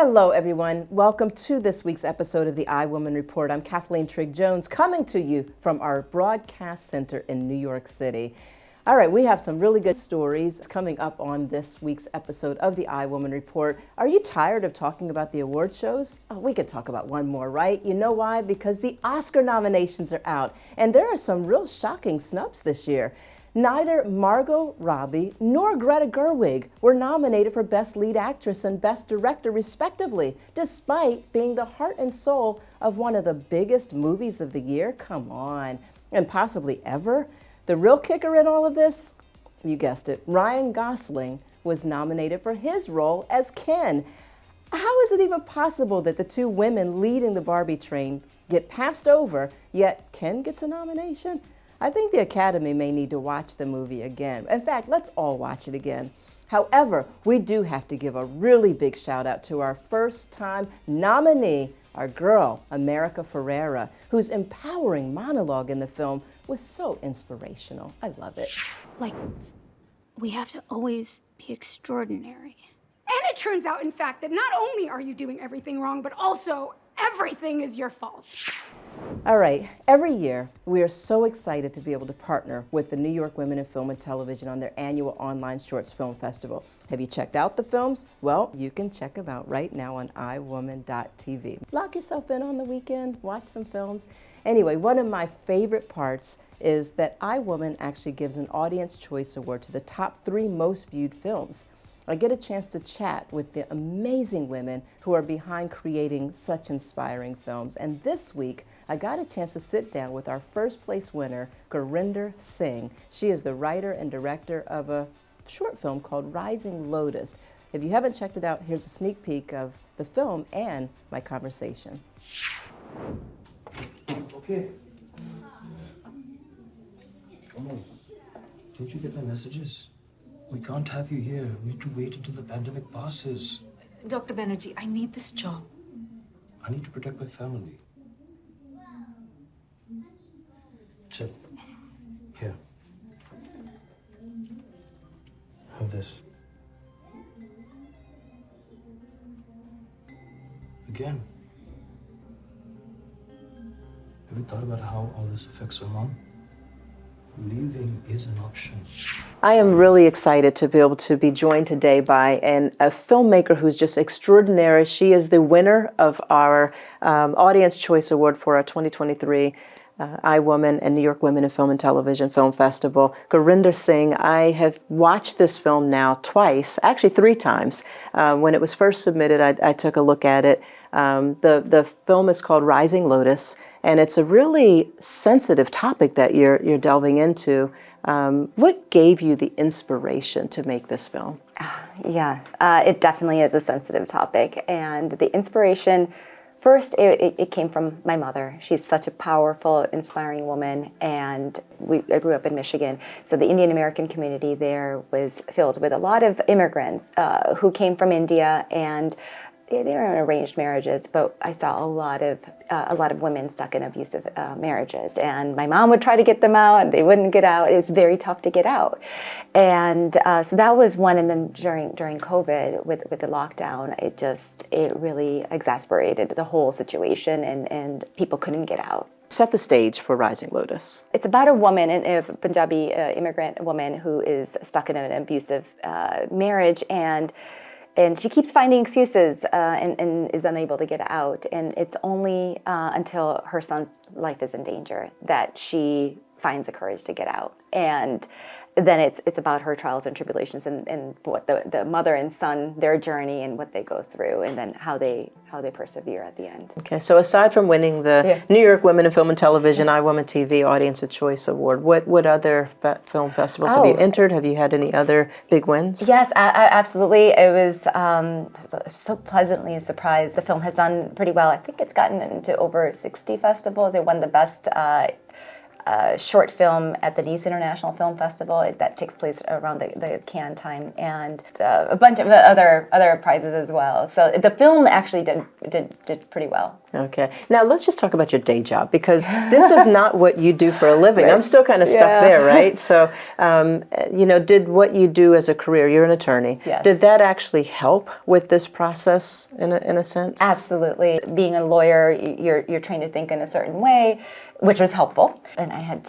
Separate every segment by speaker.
Speaker 1: Hello, everyone. Welcome to this week's episode of the iWoman Report. I'm Kathleen Trigg-Jones, coming to you from our broadcast center in New York City. All right, we have some really good stories coming up on this week's episode of the iWoman Report. Are you tired of talking about the award shows? Oh, we could talk about one more, right? You know why? Because the Oscar nominations are out, and there are some real shocking snubs this year. Neither Margot Robbie nor Greta Gerwig were nominated for Best Lead Actress and Best Director, respectively, despite being the heart and soul of one of the biggest movies of the year. Come on, and possibly ever. The real kicker in all of this, you guessed it, Ryan Gosling was nominated for his role as Ken. How is it even possible that the two women leading the Barbie train get passed over, yet Ken gets a nomination? I think the Academy may need to watch the movie again. In fact, let's all watch it again. However, we do have to give a really big shout out to our first-time nominee, our girl, America Ferrera, whose empowering monologue in the film was so inspirational. I love it.
Speaker 2: Like, we have to always be extraordinary.
Speaker 3: And it turns out, in fact, that not only are you doing everything wrong, but also everything is your fault.
Speaker 1: All right, every year we are so excited to be able to partner with the New York Women in Film and Television on their annual Online Shorts Film Festival. Have you checked out the films? Well, you can check them out right now on iWoman.tv. Lock yourself in on the weekend, watch some films. Anyway, one of my favorite parts is that iWoman actually gives an Audience Choice Award to the top 3 most viewed films. I get a chance to chat with the amazing women who are behind creating such inspiring films. And this week, I got a chance to sit down with our first place winner, Gurinder Singh. She is the writer and director of a short film called Rising Lotus. If you haven't checked it out, here's a sneak peek of the film and my conversation.
Speaker 4: Okay. Come on. Didn't you get my messages? We can't have you here. We need to wait until the pandemic passes.
Speaker 5: Dr. Banerjee, I need this job.
Speaker 4: I need to protect my family. Sit. Here. Have this. Again. Have you thought about how all this affects our mom? Leaving is an option.
Speaker 1: I am really excited to be able to be joined today by a filmmaker who's just extraordinary. She is the winner of our Audience Choice Award for our 2023 iWoman and New York Women in Film and Television Film Festival. Gurinder Singh, I have watched this film now twice, actually 3 times. When it was first submitted, I took a look at it. The film is called Rising Lotus, and it's a really sensitive topic that you're delving into. What gave you the inspiration to make this film?
Speaker 6: Yeah, it definitely is a sensitive topic, and the inspiration, first, it came from my mother. She's such a powerful, inspiring woman, and I grew up in Michigan, so the Indian American community there was filled with a lot of immigrants who came from India, and they were in arranged marriages, but I saw a lot of women stuck in abusive marriages, and my mom would try to get them out, and they wouldn't get out. It was very tough to get out, and so that was one. And then during COVID, with the lockdown, it really exasperated the whole situation, and people couldn't get out.
Speaker 1: Set the stage for Rising Lotus.
Speaker 6: It's about a woman, a Punjabi immigrant woman, who is stuck in an abusive marriage, and she keeps finding excuses and is unable to get out. And it's only until her son's life is in danger that she finds the courage to get out. And then it's about her trials and tribulations and what the mother and son, their journey and what they go through, and then how they persevere at the end.
Speaker 1: Okay, so aside from winning the New York Women in Film and Television iWomanTV Audience Choice Award, what other film festivals have you entered? Have you had any other big wins?
Speaker 6: Yes, absolutely. It was so pleasantly surprised. The film has done pretty well. I think it's gotten into over 60 festivals. It won the best short film at the Nice International Film Festival that takes place around the Cannes time, and a bunch of other prizes as well. So the film actually did pretty well.
Speaker 1: Okay. Now let's just talk about your day job, because this is not what you do for a living. Right. I'm still kind of stuck there, right? So, did what you do as a career, you're an attorney,
Speaker 6: yes.
Speaker 1: Did that actually help with this process in a sense?
Speaker 6: Absolutely. Being a lawyer, you're trained to think in a certain way, which was helpful. And I had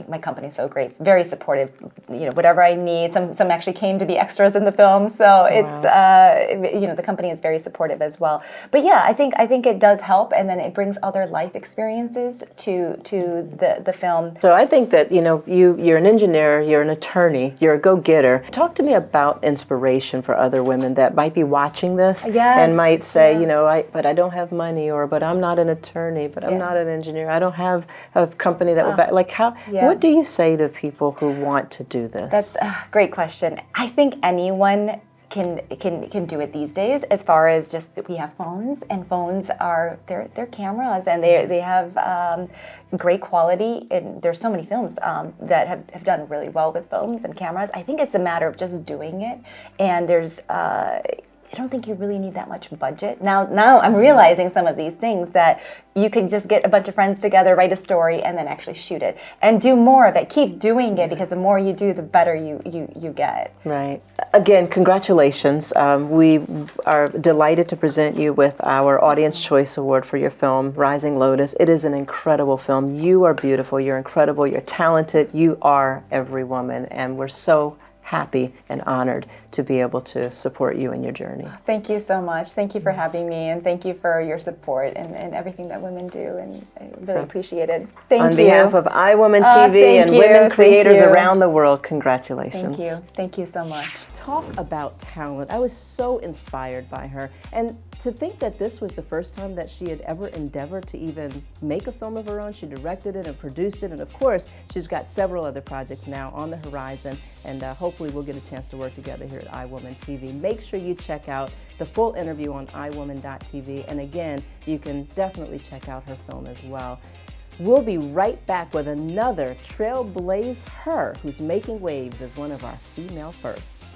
Speaker 6: my company's so great, very supportive, whatever I need. Some actually came to be extras in the film. So it's, the company is very supportive as well. But yeah, I think it does help, and then it brings other life experiences to the film.
Speaker 1: So I think that, you're an engineer, you're an attorney, you're a go-getter. Talk to me about inspiration for other women that might be watching this and might say, but I don't have money, but I'm not an attorney, but I'm not an engineer. I don't have a company that would back. Like what do you say to people who want to do this?
Speaker 6: That's a great question. I think anyone can do it these days, as far as just we have phones, and phones are they're cameras, and they have great quality, and there's so many films that have done really well with phones and cameras. I think it's a matter of just doing it, and there's I don't think you really need that much budget. Now I'm realizing some of these things, that you can just get a bunch of friends together, write a story, and then actually shoot it. And do more of it. Keep doing it, because the more you do, the better you get.
Speaker 1: Right. Again, congratulations. We are delighted to present you with our Audience Choice Award for your film, Rising Lotus. It is an incredible film. You are beautiful, you're incredible, you're talented, you are every woman, and we're so happy and honored to be able to support you in your journey.
Speaker 6: Thank you so much. Thank you for having me, and thank you for your support and everything that women do, and I really appreciate it. Thank you.
Speaker 1: On behalf of iWomanTV and women creators around the world, congratulations.
Speaker 6: Thank you. Thank you so much.
Speaker 1: Talk about talent. I was so inspired by her. And to think that this was the first time that she had ever endeavored to even make a film of her own. She directed it and produced it, and of course, she's got several other projects now on the horizon, and hopefully we'll get a chance to work together here at iWomanTV. Make sure you check out the full interview on iWoman.tv, and again, you can definitely check out her film as well. We'll be right back with another trailblaze her who's making waves as one of our female firsts.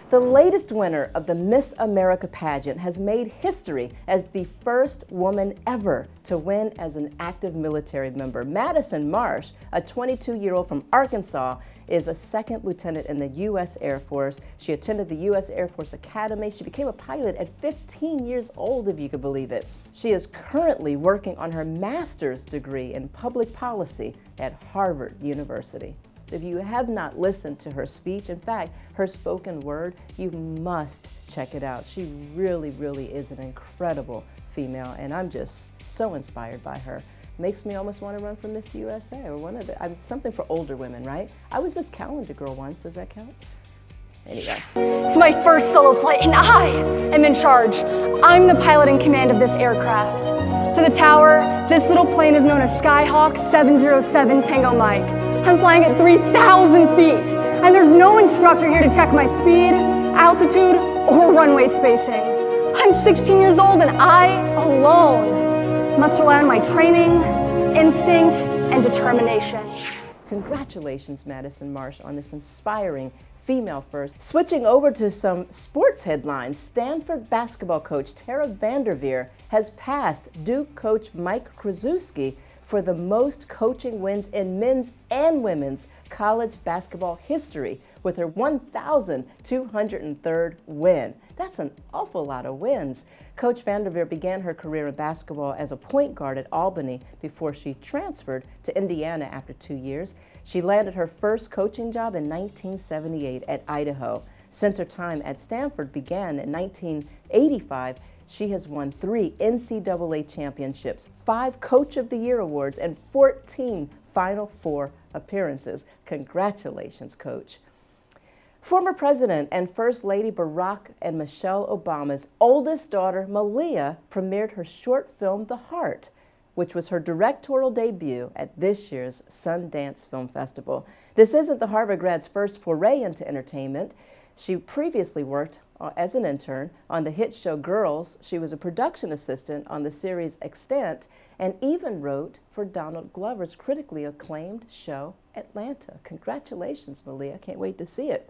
Speaker 1: The latest winner of the Miss America pageant has made history as the first woman ever to win as an active military member. Madison Marsh, a 22-year-old from Arkansas, is a second lieutenant in the U.S. Air Force. She attended the U.S. Air Force Academy. She became a pilot at 15 years old, if you could believe it. She is currently working on her master's degree in public policy at Harvard University. If you have not listened to her speech, in fact, her spoken word, you must check it out. She really, really is an incredible female, and I'm just so inspired by her. Makes me almost want to run for Miss USA or something for older women, right? I was Miss Calendar Girl once. Does that count? Anyway.
Speaker 3: It's my first solo flight, and I am in charge. I'm the pilot in command of this aircraft. To the tower, this little plane is known as Skyhawk 707 Tango Mike. I'm flying at 3,000 feet, and there's no instructor here to check my speed, altitude, or runway spacing. I'm 16 years old, and I, alone, must rely on my training, instinct, and determination.
Speaker 1: Congratulations, Madison Marsh, on this inspiring female first. Switching over to some sports headlines, Stanford basketball coach Tara Vanderveer has passed Duke coach Mike Krzyzewski for the most coaching wins in men's and women's college basketball history with her 1,203rd win. That's an awful lot of wins. Coach Vanderveer began her career in basketball as a point guard at Albany before she transferred to Indiana after 2 years. She landed her first coaching job in 1978 at Idaho. Since her time at Stanford began in 1985, she has won 3 NCAA championships, 5 Coach of the Year awards, and 14 Final Four appearances. Congratulations, Coach. Former President and First Lady Barack and Michelle Obama's oldest daughter, Malia, premiered her short film, The Heart, which was her directorial debut at this year's Sundance Film Festival. This isn't the Harvard grad's first foray into entertainment. She previously worked as an intern on the hit show Girls. She was a production assistant on the series Extant and even wrote for Donald Glover's critically acclaimed show Atlanta. Congratulations, Malia. Can't wait to see it.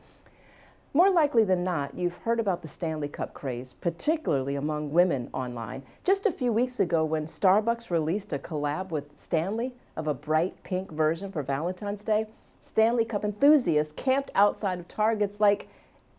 Speaker 1: More likely than not, you've heard about the Stanley Cup craze, particularly among women online. Just a few weeks ago, when Starbucks released a collab with Stanley of a bright pink version for Valentine's Day, Stanley Cup enthusiasts camped outside of Targets like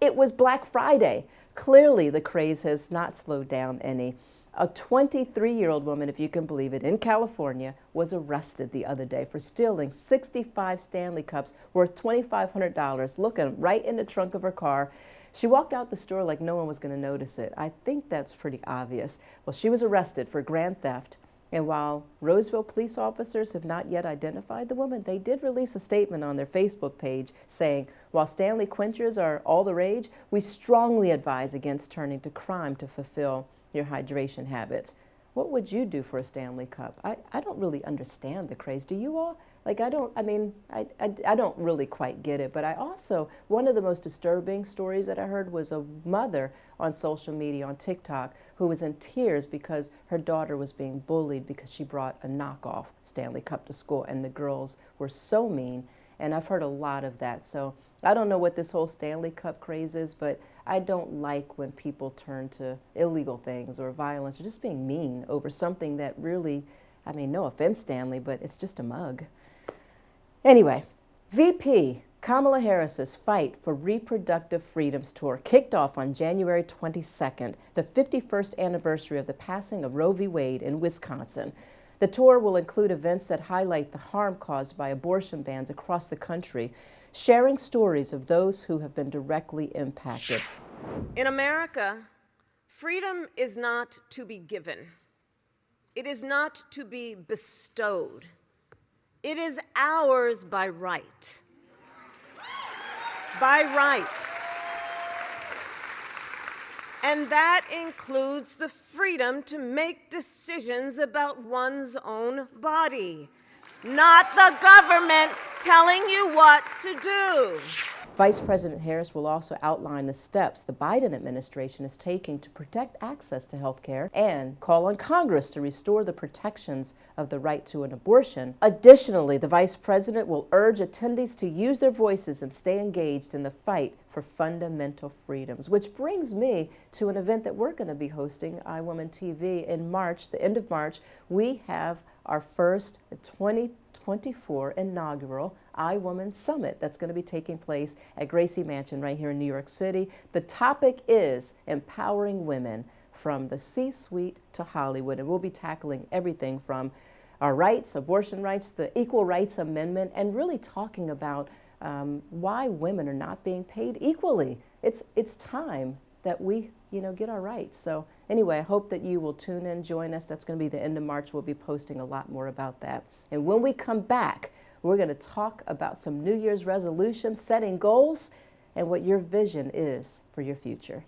Speaker 1: it was Black Friday. Clearly, the craze has not slowed down any. A 23-year-old woman, if you can believe it, in California was arrested the other day for stealing 65 Stanley Cups worth $2,500, looking right in the trunk of her car. She walked out the store like no one was going to notice it. I think that's pretty obvious. Well, she was arrested for grand theft. And while Roseville police officers have not yet identified the woman, they did release a statement on their Facebook page saying, while Stanley quenchers are all the rage, we strongly advise against turning to crime to fulfill your hydration habits. What would you do for a Stanley Cup? I don't really understand the craze. Do you all? Like, I don't really quite get it. But I also, one of the most disturbing stories that I heard was a mother on social media, on TikTok, who was in tears because her daughter was being bullied because she brought a knockoff Stanley Cup to school, and the girls were so mean. And I've heard a lot of that. So I don't know what this whole Stanley Cup craze is, but I don't like when people turn to illegal things or violence or just being mean over something that really, I mean, no offense, Stanley, but it's just a mug. Anyway, VP Kamala Harris's Fight for Reproductive Freedoms tour kicked off on January 22nd, the 51st anniversary of the passing of Roe v. Wade in Wisconsin. The tour will include events that highlight the harm caused by abortion bans across the country, sharing stories of those who have been directly impacted.
Speaker 7: In America, freedom is not to be given. It is not to be bestowed. It is ours by right. By right. And that includes the freedom to make decisions about one's own body, not the government telling you what to do.
Speaker 1: Vice President Harris will also outline the steps the Biden administration is taking to protect access to health care and call on Congress to restore the protections of the right to an abortion. Additionally, the Vice President will urge attendees to use their voices and stay engaged in the fight for fundamental freedoms, which brings me to an event that we're going to be hosting, iWomanTV, in March, the end of March. We have our first 2024 inaugural iWoman Summit that's going to be taking place at Gracie Mansion right here in New York City. The topic is empowering women from the C-suite to Hollywood, and we'll be tackling everything from our rights, abortion rights, the Equal Rights Amendment, and really talking about why women are not being paid equally. It's time that we get our rights. So anyway, I hope that you will tune in, join us. That's going to be the end of March. We'll be posting a lot more about that. And when we come back, we're going to talk about some New Year's resolutions, setting goals, and what your vision is for your future.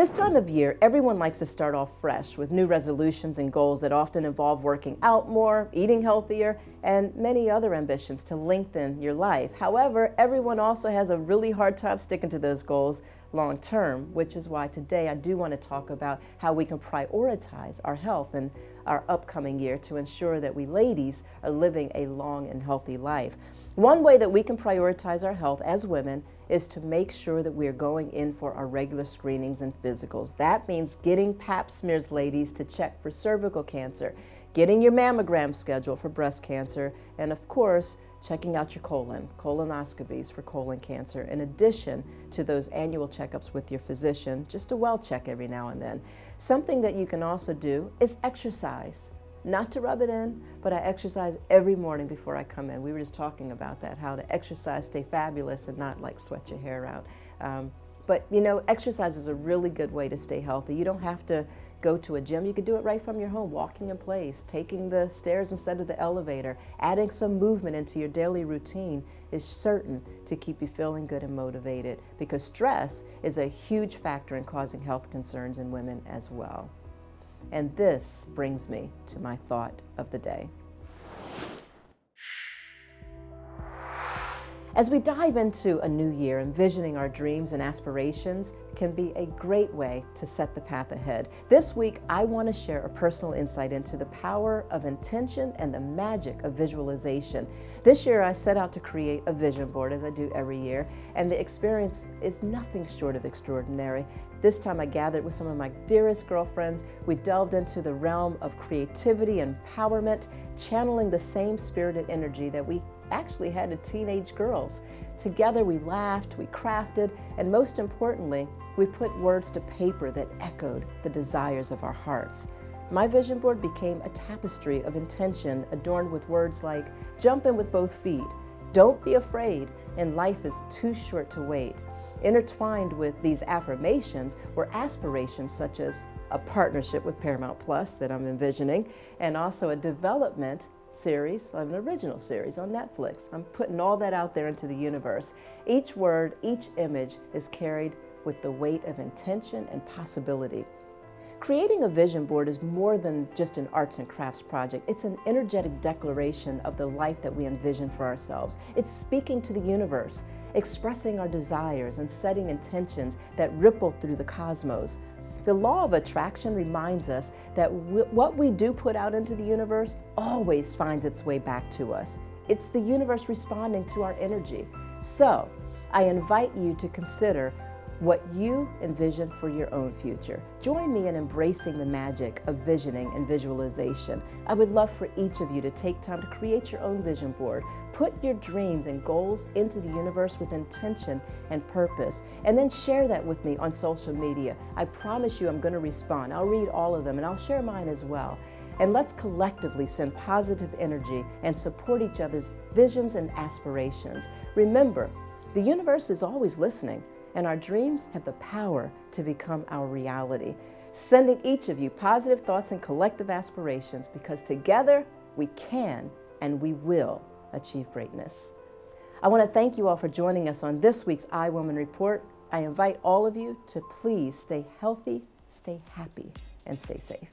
Speaker 1: This time of year, everyone likes to start off fresh with new resolutions and goals that often involve working out more, eating healthier, and many other ambitions to lengthen your life. However, everyone also has a really hard time sticking to those goals long term, which is why today I do want to talk about how we can prioritize our health in our upcoming year to ensure that we ladies are living a long and healthy life. One way that we can prioritize our health as women is to make sure that we are going in for our regular screenings and physicals. That means getting pap smears, ladies, to check for cervical cancer, getting your mammogram scheduled for breast cancer, and of course, checking out your colonoscopies for colon cancer, in addition to those annual checkups with your physician, just a well check every now and then. Something that you can also do is exercise. Not to rub it in, but I exercise every morning before I come in. We were just talking about that, how to exercise, stay fabulous, and not like sweat your hair out. But you know, exercise is a really good way to stay healthy. You don't have to go to a gym. You can do it right from your home, walking in place, taking the stairs instead of the elevator. Adding some movement into your daily routine is certain to keep you feeling good and motivated, because stress is a huge factor in causing health concerns in women as well. And this brings me to my thought of the day. As we dive into a new year, envisioning our dreams and aspirations can be a great way to set the path ahead. This week, I want to share a personal insight into the power of intention and the magic of visualization. This year, I set out to create a vision board, as I do every year, and the experience is nothing short of extraordinary. This time I gathered with some of my dearest girlfriends. We delved into the realm of creativity and empowerment, channeling the same spirited energy that we actually had as teenage girls. Together we laughed, we crafted, and most importantly, we put words to paper that echoed the desires of our hearts. My vision board became a tapestry of intention adorned with words like, jump in with both feet, don't be afraid, and life is too short to wait. Intertwined with these affirmations were aspirations such as a partnership with Paramount Plus that I'm envisioning, and also a development series, an original series on Netflix. I'm putting all that out there into the universe. Each word, each image is carried with the weight of intention and possibility. Creating a vision board is more than just an arts and crafts project. It's an energetic declaration of the life that we envision for ourselves. It's speaking to the universe, expressing our desires and setting intentions that ripple through the cosmos. The law of attraction reminds us that what we do put out into the universe always finds its way back to us. It's the universe responding to our energy. So, I invite you to consider what you envision for your own future. Join me in embracing the magic of visioning and visualization. I would love for each of you to take time to create your own vision board. Put your dreams and goals into the universe with intention and purpose, and then share that with me on social media. I promise you I'm going to respond. I'll read all of them and I'll share mine as well. And let's collectively send positive energy and support each other's visions and aspirations. Remember, the universe is always listening, and our dreams have the power to become our reality. Sending each of you positive thoughts and collective aspirations, because together we can and we will achieve greatness. I want to thank you all for joining us on this week's iWoman Report. I invite all of you to please stay healthy, stay happy, and stay safe.